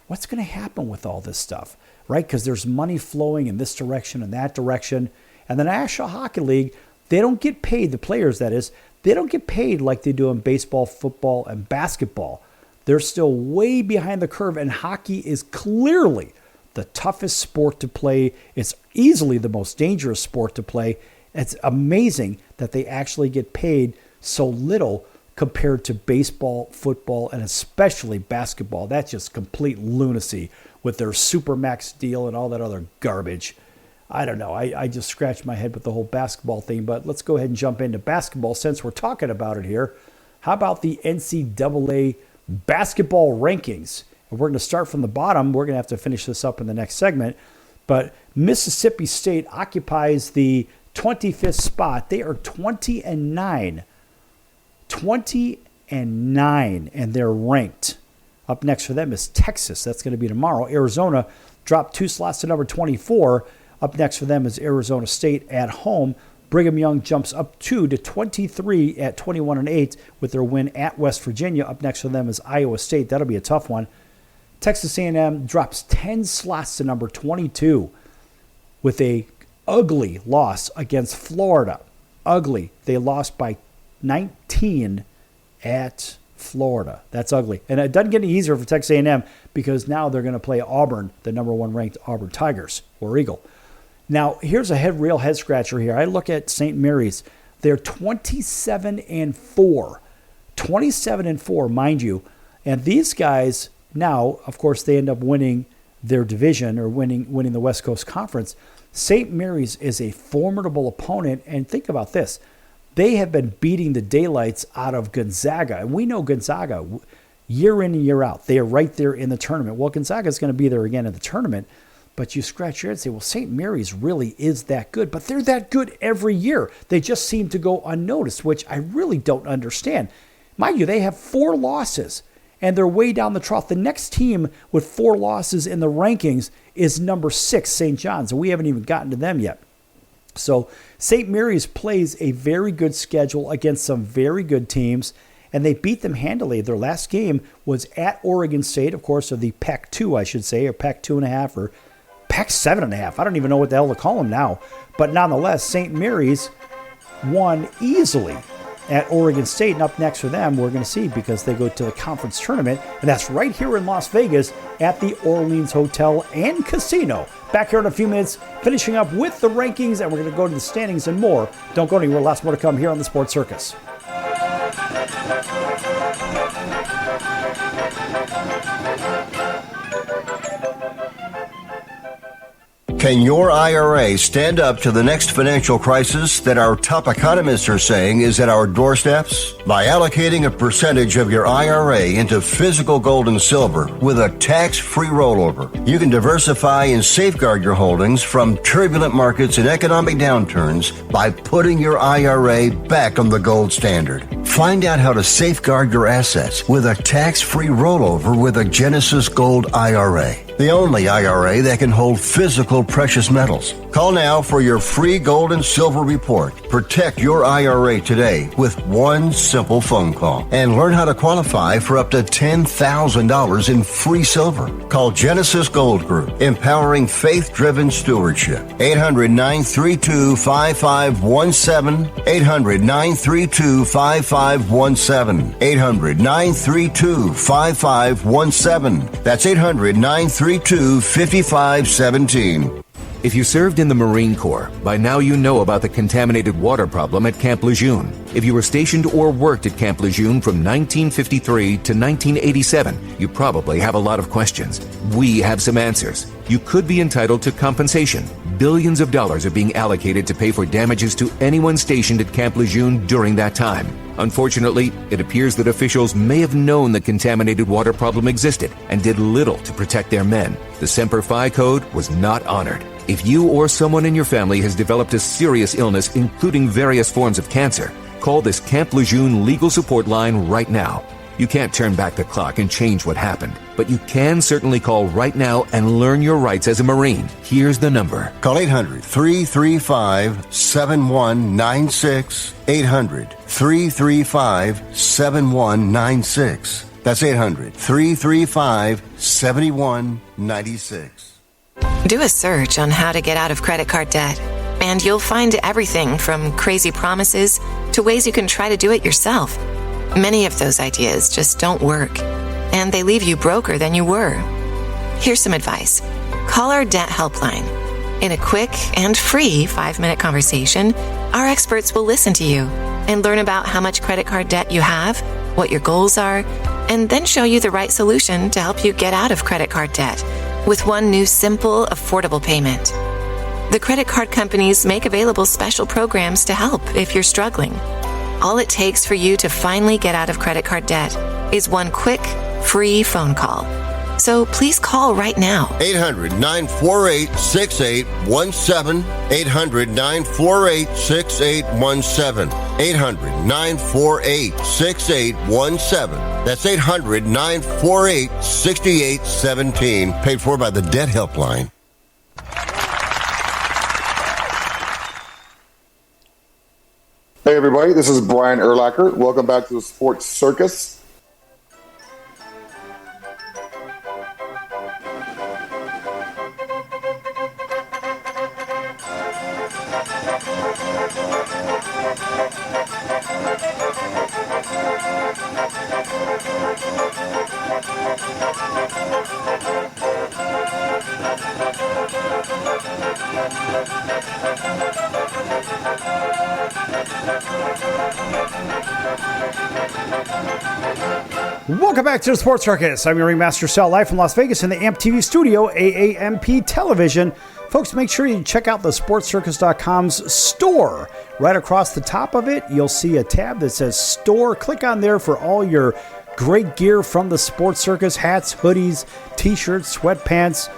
what's going to happen with all this stuff, right? Because there's money flowing in this direction and that direction. And the National Hockey League, they don't get paid, the players that is, they don't get paid like they do in baseball, football, and basketball. They're still way behind the curve, and hockey is clearly the toughest sport to play. It's easily the most dangerous sport to play. It's amazing that they actually get paid so little compared to baseball, football, and especially basketball. That's just complete lunacy with their Supermax deal and all that other garbage. I don't know. I just scratched my head with the whole basketball thing, but let's go ahead and jump into basketball since we're talking about it here. How about the NCAA basketball rankings? And we're going to start from the bottom. We're going to have to finish this up in the next segment. But Mississippi State occupies the 25th spot. They are 20-9. 20-9, and they're ranked. Up next for them is Texas. That's going to be tomorrow. Arizona dropped 2 slots to number 24. Up next for them is Arizona State at home. Brigham Young jumps up 2 to 23 at 21-8 with their win at West Virginia. Up next for them is Iowa State. That'll be a tough one. Texas A&M drops 10 slots to number 22 with a ugly loss against Florida. Ugly. They lost by 19 at Florida. That's ugly. And it doesn't get any easier for Texas A&M because now they're going to play Auburn, the number 1 ranked Auburn Tigers, or Eagle. Now, here's a real head scratcher here. I look at St. Mary's. They're 27-4. 27-4, mind you. And these guys now, of course, they end up winning their division or winning the West Coast Conference. St. Mary's is a formidable opponent. And think about this. They have been beating the daylights out of Gonzaga. And we know Gonzaga year in and year out. They are right there in the tournament. Well, Gonzaga is going to be there again in the tournament. But you scratch your head and say, well, St. Mary's really is that good. But they're that good every year. They just seem to go unnoticed, which I really don't understand. Mind you, they have 4 losses, and they're way down the trough. The next team with 4 losses in the rankings is number 6, St. John's, and we haven't even gotten to them yet. So St. Mary's plays a very good schedule against some very good teams, and they beat them handily. Their last game was at Oregon State, of course, of the Pac-2, I should say, or Pac-2.5, or Pac-7.5. I don't even know what the hell to call them now. But nonetheless, St. Mary's won easily at Oregon State. And up next for them, we're going to see, because they go to the conference tournament. And that's right here in Las Vegas at the Orleans Hotel and Casino. Back here in a few minutes, finishing up with the rankings. And we're going to go to the standings and more. Don't go anywhere. Lots more to come here on the Sports Circus. Can your IRA stand up to the next financial crisis that our top economists are saying is at our doorsteps? By allocating a percentage of your IRA into physical gold and silver with a tax-free rollover, you can diversify and safeguard your holdings from turbulent markets and economic downturns by putting your IRA back on the gold standard. Find out how to safeguard your assets with a tax-free rollover with a Genesis Gold IRA. The only IRA that can hold physical precious metals. Call now for your free gold and silver report. Protect your IRA today with one simple phone call and learn how to qualify for up to $10,000 in free silver. Call Genesis Gold Group, empowering faith-driven stewardship. 800-932-5517. 800-932-5517. 800-932-5517. That's 800-932-5517. If you served in the Marine Corps, by now you know about the contaminated water problem at Camp Lejeune. If you were stationed or worked at Camp Lejeune from 1953 to 1987, you probably have a lot of questions. We have some answers. You could be entitled to compensation. Billions of dollars are being allocated to pay for damages to anyone stationed at Camp Lejeune during that time. Unfortunately, it appears that officials may have known the contaminated water problem existed and did little to protect their men. The Semper Fi Code was not honored. If you or someone in your family has developed a serious illness, including various forms of cancer, call this Camp Lejeune legal support line right now. You can't turn back the clock and change what happened, but you can certainly call right now and learn your rights as a Marine. Here's the number. Call 800-335-7196. 800-335-7196. That's 800-335-7196. Do a search on how to get out of credit card debt, and you'll find everything from crazy promises to ways you can try to do it yourself. Many of those ideas just don't work, and they leave you broker than you were. Here's some advice. Call our debt helpline. In a quick and free 5-minute conversation, our experts will listen to you and learn about how much credit card debt you have, what your goals are, and then show you the right solution to help you get out of credit card debt with one new simple, affordable payment. The credit card companies make available special programs to help if you're struggling. All it takes for you to finally get out of credit card debt is one quick, free phone call. So please call right now. 800-948-6817. 800-948-6817. 800-948-6817. That's 800-948-6817. Paid for by the Debt Helpline. Hey everybody, this is Brian Urlacher. Welcome back to the Sports Circus. Welcome back to the Sports Circus. I'm your ringmaster Sal, live from Las Vegas in the AMP TV studio, AAMP Television. Folks, make sure you check out the sportscircus.com's store. Right across the top of it, you'll see a tab that says Store. Click on there for all your great gear from the Sports Circus: hats, hoodies, t-shirts, sweatpants,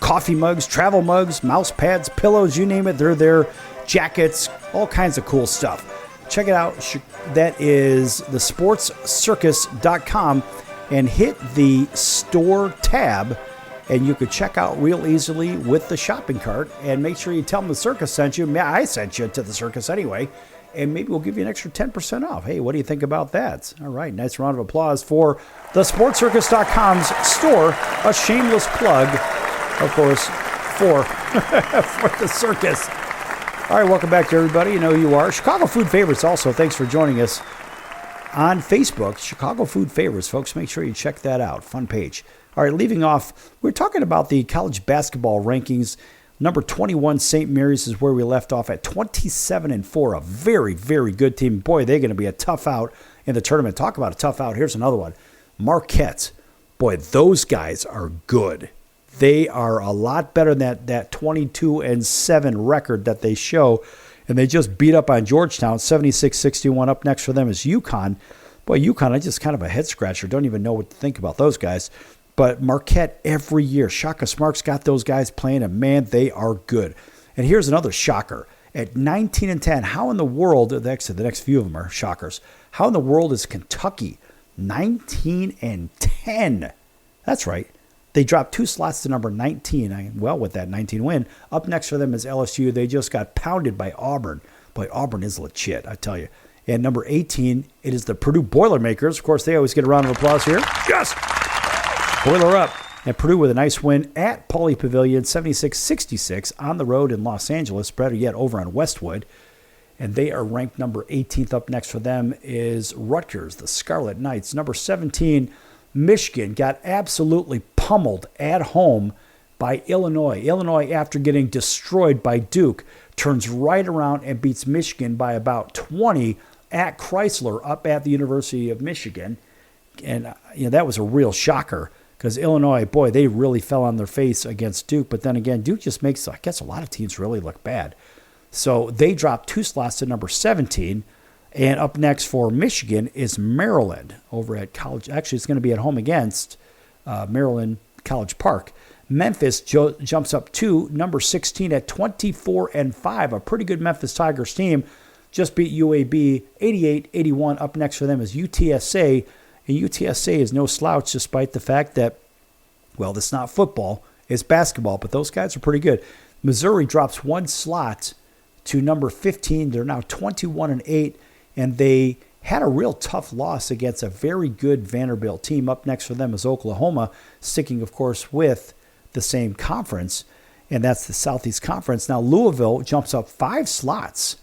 coffee mugs, travel mugs, mouse pads, pillows, you name it, they're there. Jackets, all kinds of cool stuff. Check it out. That is thesportscircus.com, and hit the store tab, and you could check out real easily with the shopping cart. And make sure you tell them the circus sent you. I sent you to the circus anyway, and maybe we'll give you an extra 10% off. Hey, what do you think about that? All right, nice round of applause for the sportscircus.com's store. A shameless plug, of course, for the circus. All right, welcome back to everybody. You know who you are. Chicago Food Favorites also. Thanks for joining us on Facebook. Chicago Food Favorites, folks. Make sure you check that out. Fun page. All right, leaving off, we're talking about the college basketball rankings. Number 21, St. Mary's, is where we left off at 27-4. A very, very good team. Boy, they're going to be a tough out in the tournament. Talk about a tough out. Here's another one. Marquette. Boy, those guys are good. They are a lot better than that 22-7 record that they show. And they just beat up on Georgetown, 76-61. Up next for them is UConn. Boy, UConn, I just kind of a head-scratcher. Don't even know what to think about those guys. But Marquette every year. Shaka Smart's got those guys playing, and man, they are good. And here's another shocker. At 19-10, how in the world, actually the next few of them are shockers, how in the world is Kentucky 19-10? That's right. They dropped 2 slots to number 19. Well, with that 19 win. Up next for them is LSU. They just got pounded by Auburn. Boy, Auburn is legit, I tell you. And number 18, it is the Purdue Boilermakers. Of course, they always get a round of applause here. Yes! Boiler up. And Purdue with a nice win at Pauley Pavilion, 76-66 on the road in Los Angeles. Better yet, over on Westwood. And they are ranked number 18th. Up next for them is Rutgers, the Scarlet Knights. Number 17, Michigan got absolutely pummeled at home by Illinois. Illinois, after getting destroyed by Duke, turns right around and beats Michigan by about 20 at Chrysler up at the University of Michigan. And that was a real shocker because Illinois, boy, they really fell on their face against Duke. But then again, Duke just makes, I guess, a lot of teams really look bad. So they dropped 2 slots to number 17. And up next for Michigan is Maryland over at College. Actually, it's going to be at home against Maryland College Park. Memphis jumps up to number 16 at 24-5. A pretty good Memphis Tigers team. Just beat UAB 88-81. Up next for them is UTSA. And UTSA is no slouch despite the fact that, well, it's not football. It's basketball. But those guys are pretty good. Missouri drops 1 slot to number 15. They're now 21-8. And they had a real tough loss against a very good Vanderbilt team. Up next for them is Oklahoma, sticking, of course, with the same conference, and that's the Southeast Conference. Now, Louisville jumps up 5 slots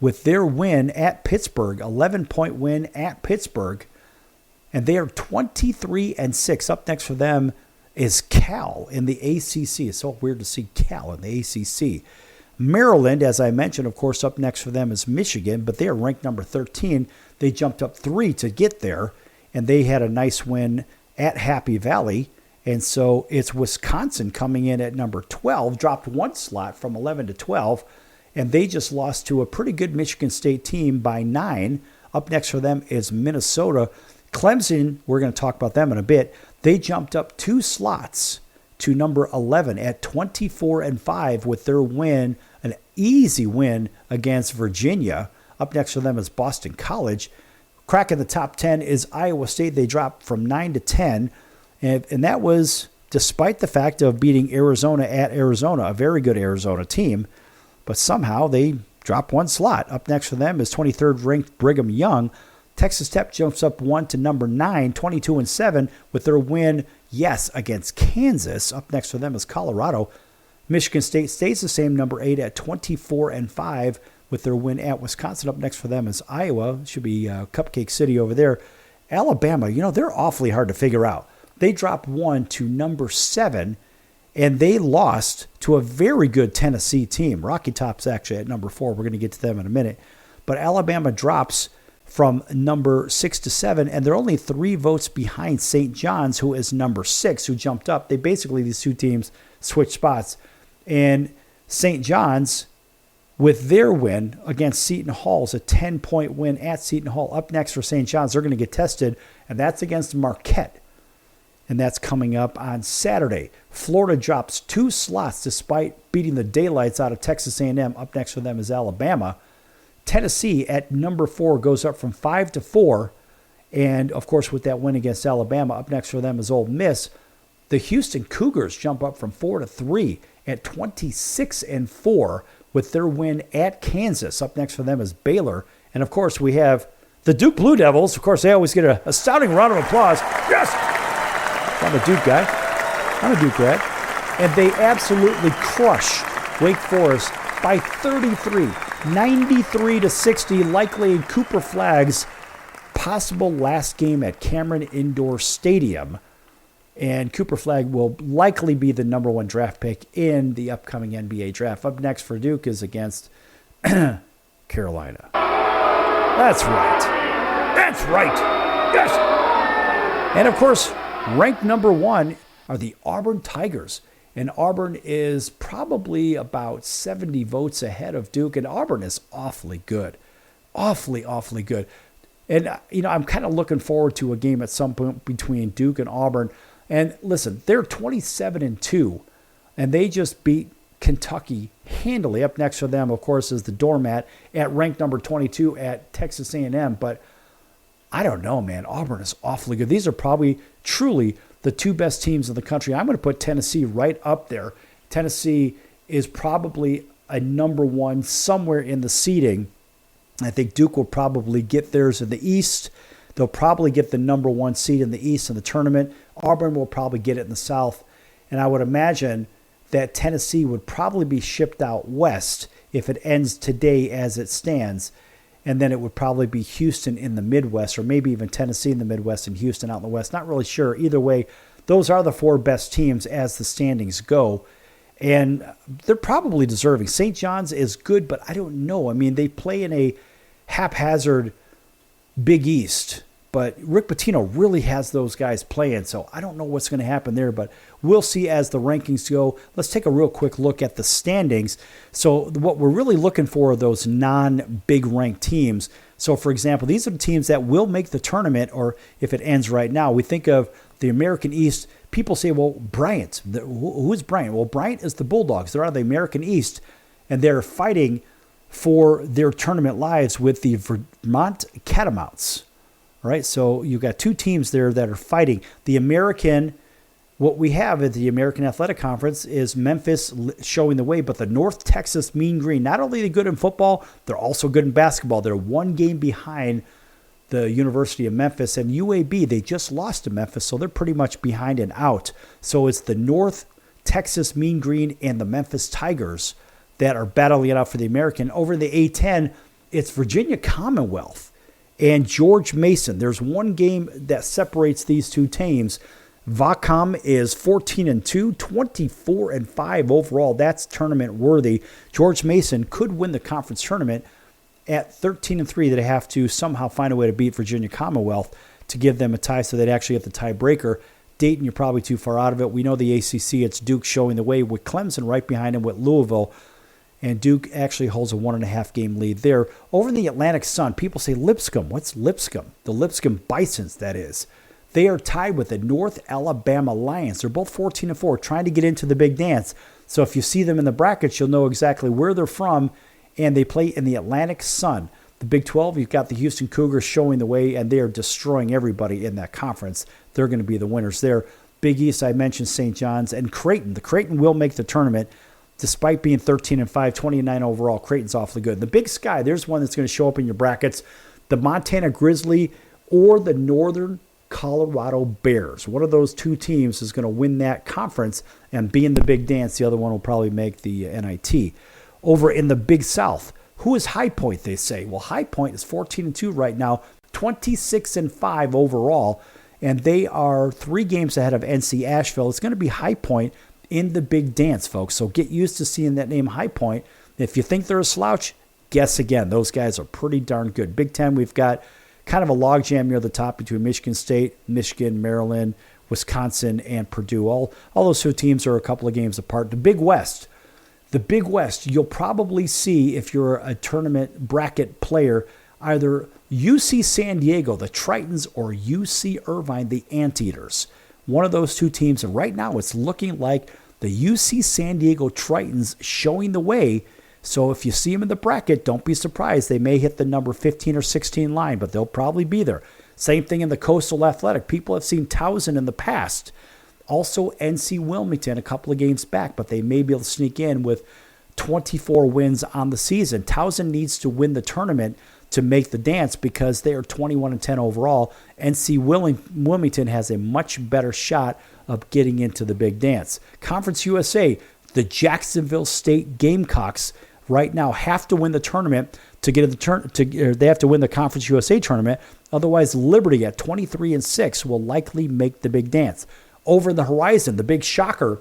with their win at Pittsburgh, 11-point win at Pittsburgh, and they are 23-6. Up next for them is Cal in the ACC. It's so weird to see Cal in the ACC. Maryland, as I mentioned, of course, up next for them is Michigan, but they are ranked number 13. They jumped up 3 to get there, and they had a nice win at Happy Valley. And so it's Wisconsin coming in at number 12, dropped 1 slot from 11 to 12, and they just lost to a pretty good Michigan State team by 9. Up next for them is Minnesota. Clemson, we're going to talk about them in a bit. They jumped up 2 slots to number 11 at 24-5 with their win, an easy win against Virginia. Up next for them is Boston College. Cracking the top 10 is Iowa State. They dropped from 9 to 10, and that was despite the fact of beating Arizona at Arizona, a very good Arizona team, but somehow they dropped 1 slot. Up next for them is 23rd ranked Brigham Young. Texas Tech jumps up 1 to number 9, 22-7 with their win, yes, against Kansas. Up next for them is Colorado. Michigan State stays the same, number 8 at 24-5 with their win at Wisconsin. Up next for them is Iowa. Should be Cupcake City over there. Alabama, they're awfully hard to figure out. They dropped 1 to number 7, and they lost to a very good Tennessee team. Rocky Top's actually at number 4. We're going to get to them in a minute. But Alabama drops from number 6 to 7, and they're only 3 votes behind St. John's, who is number 6, who jumped up. These two teams switched spots. And St. John's, with their win against Seton Hall, is a 10-point win at Seton Hall. Up next for St. John's, they're going to get tested, and that's against Marquette. And that's coming up on Saturday. Florida drops 2 slots despite beating the daylights out of Texas A&M. Up next for them is Alabama. Tennessee at number 4 goes up from 5 to 4. And, of course, with that win against Alabama, up next for them is Ole Miss. The Houston Cougars jump up from 4 to 3 at 26-4 with their win at Kansas. Up next for them is Baylor. And, of course, we have the Duke Blue Devils. Of course, they always get an astounding round of applause. Yes! I'm a Duke guy. I'm a Duke grad. And they absolutely crush Wake Forest by 33, 93-60, likely in Cooper Flagg's possible last game at Cameron Indoor Stadium. And Cooper Flagg will likely be the number 1 draft pick in the upcoming NBA draft. Up next for Duke is against Carolina. That's right. That's right. Yes. And, of course, ranked number 1 are the Auburn Tigers. And Auburn is probably about 70 votes ahead of Duke. And Auburn is awfully good. Awfully, awfully good. And, I'm kind of looking forward to a game at some point between Duke and Auburn. And listen, they're 27-2, and they just beat Kentucky handily. Up next for them, of course, is the doormat at ranked number 22 at Texas A&M. But I don't know, man. Auburn is awfully good. These are probably truly the 2 best teams in the country. I'm going to put Tennessee right up there. Tennessee is probably a number 1 somewhere in the seeding. I think Duke will probably get theirs in the East. They'll probably get the number 1 seed in the East in the tournament. Auburn will probably get it in the South. And I would imagine that Tennessee would probably be shipped out west if it ends today as it stands. And then it would probably be Houston in the Midwest, or maybe even Tennessee in the Midwest and Houston out in the West. Not really sure. Either way, those are the 4 best teams as the standings go. And they're probably deserving. St. John's is good, but I don't know. I mean, they play in a haphazard Big East. But Rick Pitino really has those guys playing, so I don't know what's going to happen there, but we'll see as the rankings go. Let's take a real quick look at the standings. So what we're really looking for are those non-big ranked teams. So, for example, these are the teams that will make the tournament, or if it ends right now, we think of the American East. People say, well, Bryant. Who is Bryant? Well, Bryant is the Bulldogs. They're out of the American East, and they're fighting for their tournament lives with the Vermont Catamounts. All right, so you've got 2 teams there that are fighting. What we have at the American Athletic Conference is Memphis showing the way, but the North Texas Mean Green, not only are they good in football, they're also good in basketball. They're 1 game behind the University of Memphis, and UAB, they just lost to Memphis, so they're pretty much behind and out. So it's the North Texas Mean Green and the Memphis Tigers that are battling it out for the American. Over the A-10, it's Virginia Commonwealth and George Mason. There's 1 game that separates these 2 teams. Vacom is 14-2, 24-5 overall. That's tournament worthy. George Mason could win the conference tournament at 13-3. They have to somehow find a way to beat Virginia Commonwealth to give them a tie, so they'd actually have the tiebreaker. Dayton, you're probably too far out of it. We know the ACC, it's Duke showing the way with Clemson right behind him with Louisville. And Duke actually holds a 1.5 game lead there. Over in the Atlantic Sun, people say Lipscomb. What's Lipscomb? The Lipscomb Bisons, that is. They are tied with the North Alabama Lions. They're both 14-4, trying to get into the big dance. So if you see them in the brackets, you'll know exactly where they're from, and they play in the Atlantic Sun. The Big 12, you've got the Houston Cougars showing the way, and they are destroying everybody in that conference. They're going to be the winners there. Big East, I mentioned St. John's, and Creighton. The Creighton will make the tournament. Despite being 13-5, 29 overall, Creighton's awfully good. The Big Sky, there's one that's going to show up in your brackets. The Montana Grizzly or the Northern Colorado Bears. One of those two teams is going to win that conference and be in the big dance. The other one will probably make the NIT. Over in the Big South, who is High Point, they say? Well, High Point is 14-2 right now, 26-5 overall, and they are 3 games ahead of NC Asheville. It's going to be High Point in the big dance, folks. So get used to seeing that name, High Point. If you think they're a slouch, guess again. Those guys are pretty darn good. Big Ten, we've got kind of a logjam near the top between Michigan State, Michigan, Maryland, Wisconsin, and Purdue. All those two teams are a couple of games apart. The Big West, you'll probably see, if you're a tournament bracket player, either UC San Diego, the Tritons, or UC Irvine, the Anteaters. One of those two teams, and right now it's looking like the UC San Diego Tritons showing the way. So if you see them in the bracket, don't be surprised. They may hit the number 15 or 16 line, but they'll probably be there. Same thing in the Coastal Athletic. People have seen Towson in the past. Also NC Wilmington a couple of games back, but they may be able to sneak in with 24 wins on the season. Towson needs to win the tournament to make the dance because they are 21-10 overall. NC Wilmington has a much better shot of getting into the big dance. Conference USA, the Jacksonville State Gamecocks right now have to win the tournament to get they have to win the Conference USA tournament. Otherwise, Liberty at 23-6 will likely make the big dance. Over in the horizon, the big shocker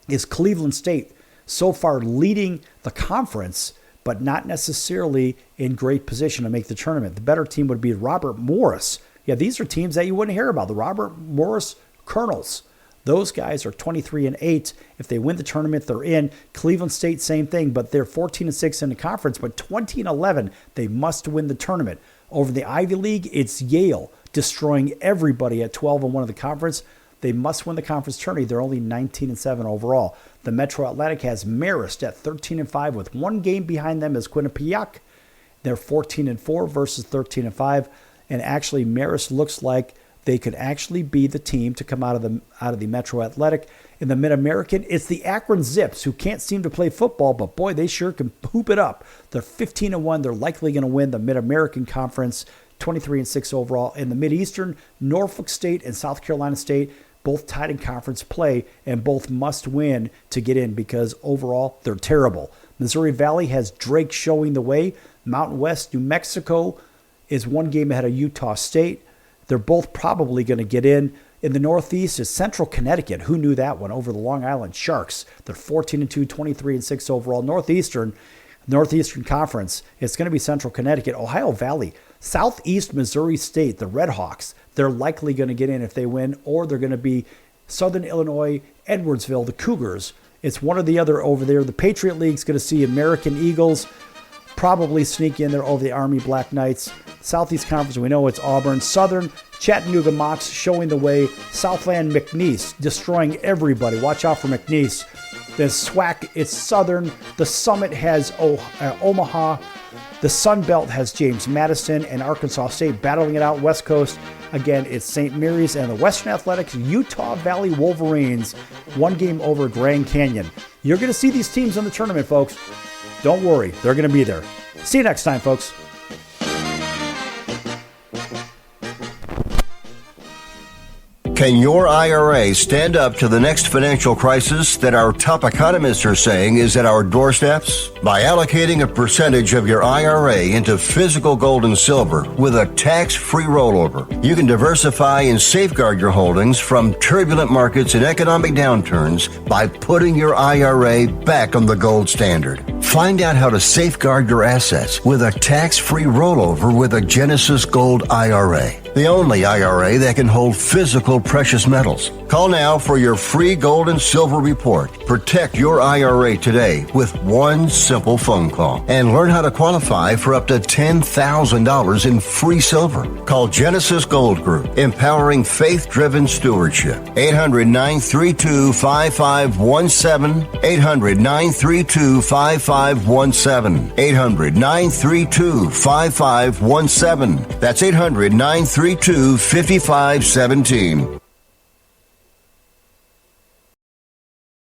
is Cleveland State, so far leading the conference, but not necessarily in great position to make the tournament. The better team would be Robert Morris. Yeah, these are teams that you wouldn't hear about. The Robert Morris Colonels. Those guys are 23-8. If they win the tournament, they're in. Cleveland State, same thing, but they're 14-6 in the conference, but 20-11. They must win the tournament. Over the Ivy League, it's Yale destroying everybody at 12-1 of the conference. They must win the conference tourney. They're only 19-7 overall. The Metro Atlantic has Marist at 13-5 with 1 game behind them is Quinnipiac. They're 14-4 versus 13-5, and actually Marist looks like they could actually be the team to come out of the Metro Athletic. In the Mid-American, it's the Akron Zips, who can't seem to play football, but boy, they sure can hoop it up. They're 15-1. They're likely going to win the Mid-American Conference, 23-6 overall. In the Mid-Eastern, Norfolk State and South Carolina State, both tied in conference play, and both must win to get in because overall, they're terrible. Missouri Valley has Drake showing the way. Mountain West, New Mexico is 1 game ahead of Utah State. They're both probably going to get in. In the Northeast is Central Connecticut. Who knew that one? Over the Long Island Sharks. They're 14-2, 23-6 overall. Northeastern Conference. It's going to be Central Connecticut. Ohio Valley. Southeast Missouri State, the Red Hawks. They're likely going to get in if they win, or they're going to be Southern Illinois, Edwardsville, the Cougars. It's one or the other over there. The Patriot League's going to see American Eagles probably sneak in there over the Army Black Knights. Southeast Conference, we know it's Auburn. Southern, Chattanooga Mocs showing the way. Southland McNeese destroying everybody. Watch out for McNeese. The SWAC, it's Southern. The Summit has Omaha. The Sun Belt has James Madison and Arkansas State battling it out. West Coast, again, it's St. Mary's. And the Western Athletics, Utah Valley Wolverines, 1 game over Grand Canyon. You're going to see these teams in the tournament, folks. Don't worry, they're going to be there. See you next time, folks. Can your IRA stand up to the next financial crisis that our top economists are saying is at our doorsteps? By allocating a percentage of your IRA into physical gold and silver with a tax-free rollover, you can diversify and safeguard your holdings from turbulent markets and economic downturns by putting your IRA back on the gold standard. Find out how to safeguard your assets with a tax-free rollover with a Genesis Gold IRA, the only IRA that can hold physical precious metals. Call now for your free gold and silver report. Protect your IRA today with one simple simple phone call and learn how to qualify for up to $10,000 in free silver. Call Genesis Gold Group, empowering faith-driven stewardship. 800-932-5517. 800-932-5517. 800-932-5517. That's 800-932-5517.